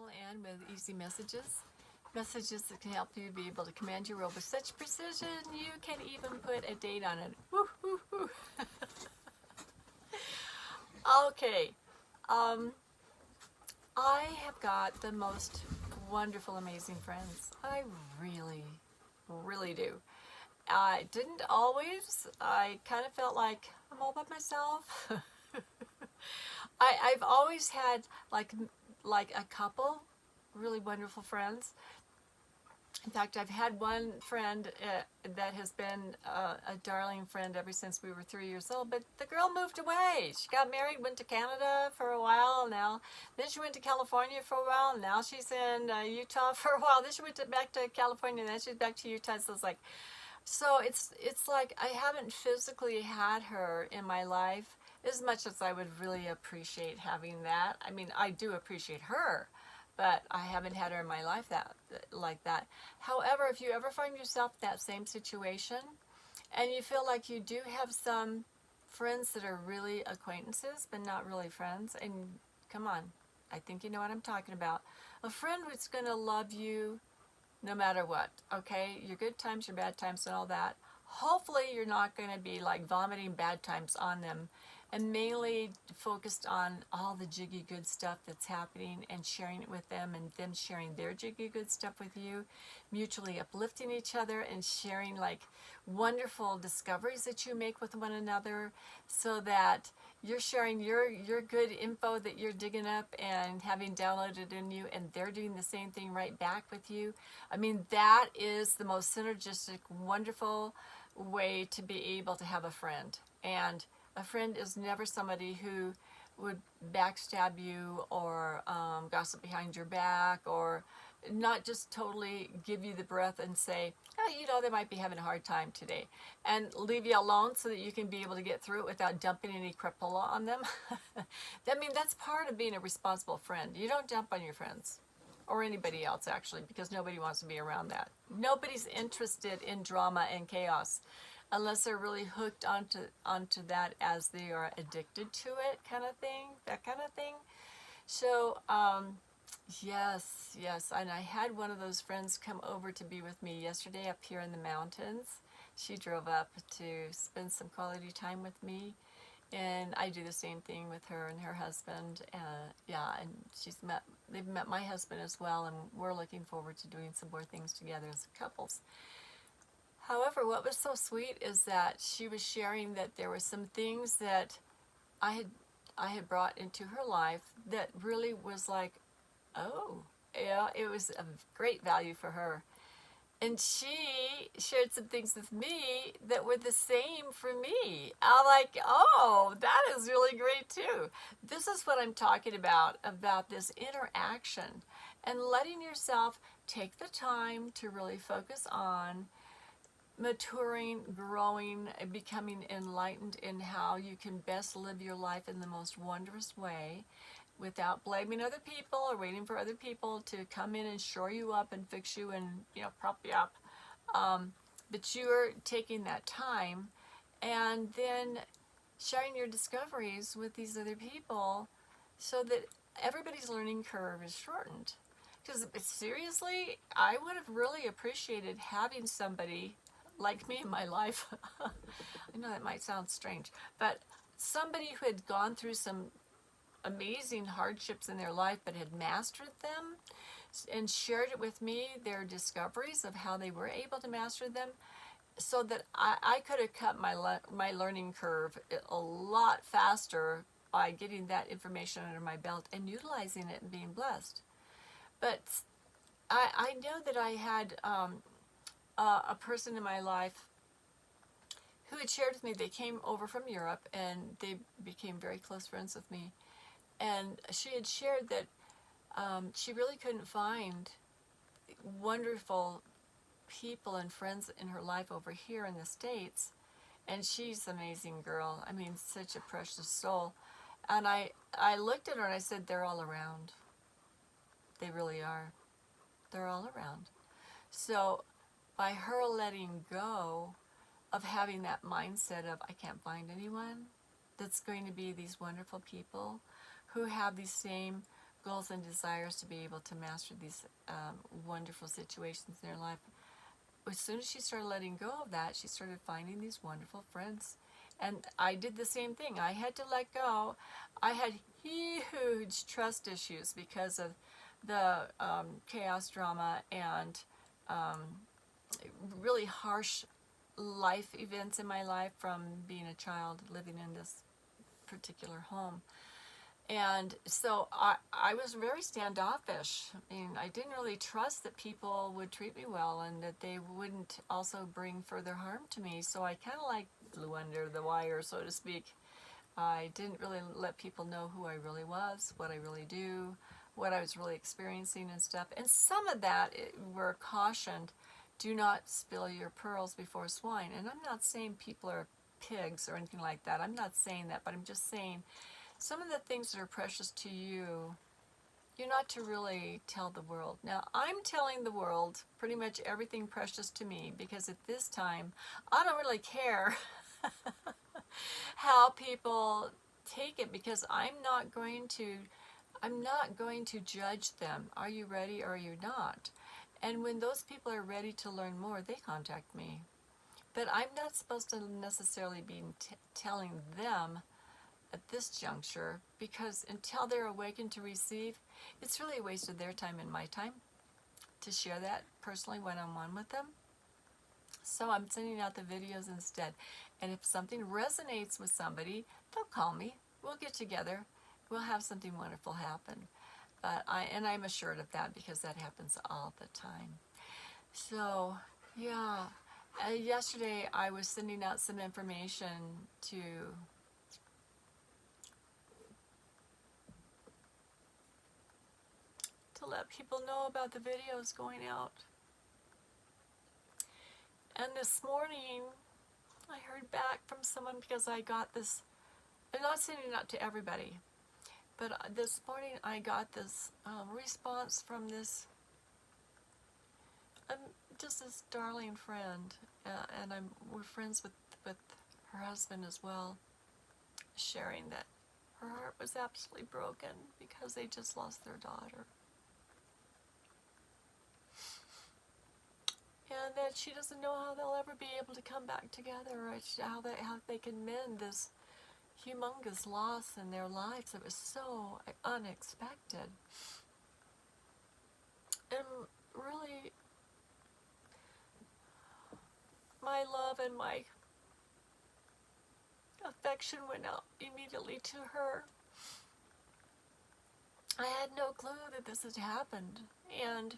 Pamela Ann with Easy Messages. Messages that can help you be able to command your role with such precision you can even put a date on it. Woo, woo, woo. Okay, I have got the most wonderful, amazing friends. I really, really do. I didn't always. I kind of felt like I'm all by myself. I've always had like a couple really wonderful friends. In fact, I've had one friend that has been a darling friend ever since we were 3 years old, but the girl moved away. She got married, went to Canada for a while now. Then she went to California for a while, and now she's in Utah for a while. Then she went back to California, and then she's back to Utah. So it's like I haven't physically had her in my life as much as I would really appreciate having that. I mean, I do appreciate her, but I haven't had her in my life like that. However, if you ever find yourself in that same situation and you feel like you do have some friends that are really acquaintances but not really friends, and come on, I think you know what I'm talking about. A friend who's going to love you no matter what, okay? Your good times, your bad times, and all that. Hopefully you're not going to be like vomiting bad times on them, and mainly focused on all the jiggy good stuff that's happening and sharing it with them, and them sharing their jiggy good stuff with you, mutually uplifting each other and sharing like wonderful discoveries that you make with one another, so that you're sharing your good info that you're digging up and having downloaded in you, and they're doing the same thing right back with you. I mean, that is the most synergistic, wonderful way to be able to have a friend. And a friend is never somebody who would backstab you or gossip behind your back, or not just totally give you the breath and say, oh, you know, they might be having a hard time today, and leave you alone so that you can be able to get through it without dumping any crapola on them. I mean, that's part of being a responsible friend. You don't dump on your friends or anybody else, actually, because nobody wants to be around that. Nobody's interested in drama and chaos unless they're really hooked onto that, as they are addicted to it, kind of thing, that kind of thing. So, yes, and I had one of those friends come over to be with me yesterday up here in the mountains. She drove up to spend some quality time with me, and I do the same thing with her and her husband. Yeah, and they've met my husband as well, and we're looking forward to doing some more things together as couples. However, what was so sweet is that she was sharing that there were some things that I had brought into her life that really was like, oh, yeah, it was of great value for her. And she shared some things with me that were the same for me. I'm like, oh, that is really great too. This is what I'm talking about this interaction and letting yourself take the time to really focus on maturing, growing, becoming enlightened in how you can best live your life in the most wondrous way, without blaming other people or waiting for other people to come in and shore you up and fix you and, you know, prop you up. But you're taking that time and then sharing your discoveries with these other people, so that everybody's learning curve is shortened. Because seriously, I would have really appreciated having somebody like me in my life. I know that might sound strange, but somebody who had gone through some amazing hardships in their life but had mastered them and shared it with me, their discoveries of how they were able to master them, so that I could have cut my learning curve a lot faster by getting that information under my belt and utilizing it and being blessed. But I know that I had a person in my life who had shared with me. They came over from Europe and they became very close friends with me. And she had shared that she really couldn't find wonderful people and friends in her life over here in the States. And she's an amazing girl. I mean, such a precious soul. And I looked at her and I said, they're all around. They really are. They're all around. So by her letting go of having that mindset of, I can't find anyone that's going to be these wonderful people who have these same goals and desires to be able to master these wonderful situations in her life. As soon as she started letting go of that, she started finding these wonderful friends. And I did the same thing. I had to let go. I had huge trust issues because of the chaos drama and really harsh life events in my life from being a child living in this particular home. And so I was very standoffish. I mean, I didn't really trust that people would treat me well and that they wouldn't also bring further harm to me. So I kind of like flew under the wire, so to speak. I didn't really let people know who I really was, what I really do, what I was really experiencing and stuff. And some of that were cautioned, do not spill your pearls before swine. And I'm not saying people are pigs or anything like that. I'm not saying that, but I'm just saying some of the things that are precious to you, you're not to really tell the world. Now, I'm telling the world pretty much everything precious to me because at this time, I don't really care how people take it because I'm not going to judge them. Are you ready or are you not? And when those people are ready to learn more, they contact me. But I'm not supposed to necessarily be telling them at this juncture, because until they're awakened to receive, it's really a waste of their time and my time to share that personally one-on-one with them. So I'm sending out the videos instead. And if something resonates with somebody, they'll call me. We'll get together. We'll have something wonderful happen. I'm assured of that because that happens all the time. So, yeah. Yesterday I was sending out some information to let people know about the videos going out. And this morning, I heard back from someone because I got this, I'm not sending it out to everybody, but this morning I got this response from this, just this darling friend, and we're friends with her husband as well, sharing that her heart was absolutely broken because they just lost their daughter. And that she doesn't know how they'll ever be able to come back together, or how they can mend this humongous loss in their lives. It was so unexpected. And really, my love and my affection went out immediately to her. I had no clue that this had happened. And,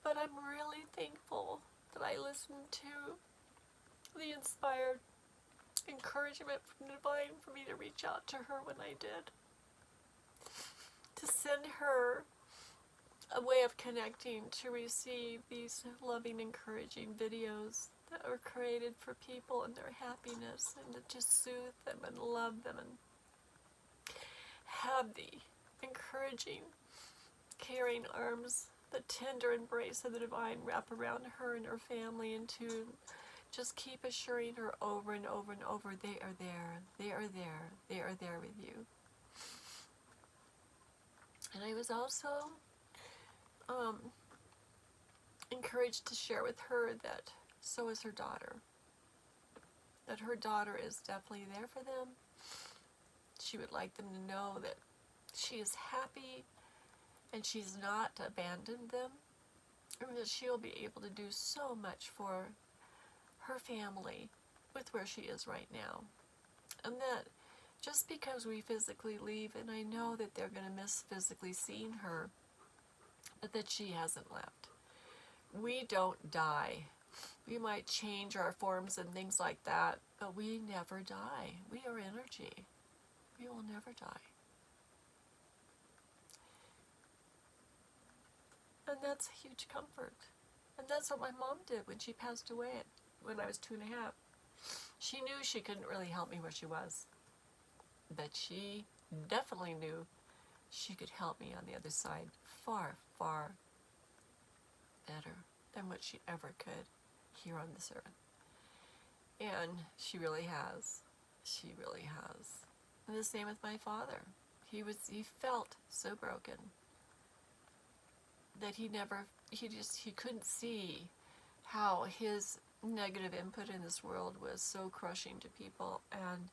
but I'm really thankful that I listened to the inspired encouragement from the divine for me to reach out to her when I did. To send her a way of connecting to receive these loving, encouraging videos that are created for people and their happiness, and to just soothe them and love them and have the encouraging, caring arms, the tender embrace of the divine wrap around her and her family, and to just keep assuring her over and over and over, they are there, they are there, they are there with you. And I was also encouraged to share with her that so is her daughter. That her daughter is definitely there for them. She would like them to know that she is happy and she's not abandoned them, and that she'll be able to do so much for her family with where she is right now. And that just because we physically leave, and I know that they're going to miss physically seeing her, but that she hasn't left. We don't die. We might change our forms and things like that, but we never die. We are energy. We will never die. And that's a huge comfort. And that's what my mom did when she passed away when I was 2.5. She knew she couldn't really help me where she was, but she definitely knew she could help me on the other side far, far better than what she ever could here on this earth. And she really has. She really has. And the same with my father. he felt so broken that he couldn't see how his negative input in this world was so crushing to people. And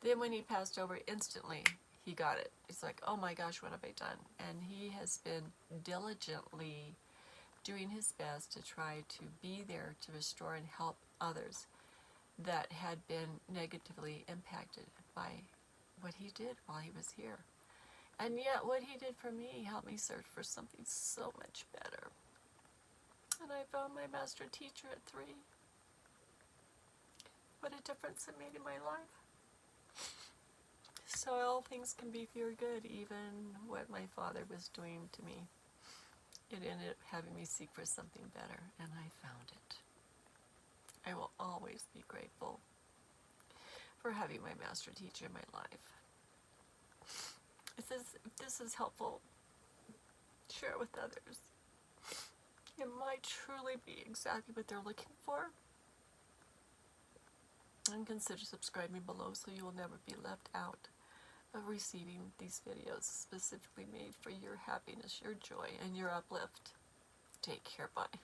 then when he passed over, instantly he got it. It's like, oh my gosh, what have I done? And he has been diligently doing his best to try to be there to restore and help others that had been negatively impacted by what he did while he was here. And yet what he did for me helped me search for something so much better. And I found my master teacher at 3. What a difference it made in my life. So all things can be for your good, even what my father was doing to me. It ended up having me seek for something better, and I found it. I will always be grateful for having my master teacher in my life. If this is helpful, share it with others. It might truly be exactly what they're looking for. And consider subscribing below so you will never be left out of receiving these videos specifically made for your happiness, your joy, and your uplift. Take care. Bye.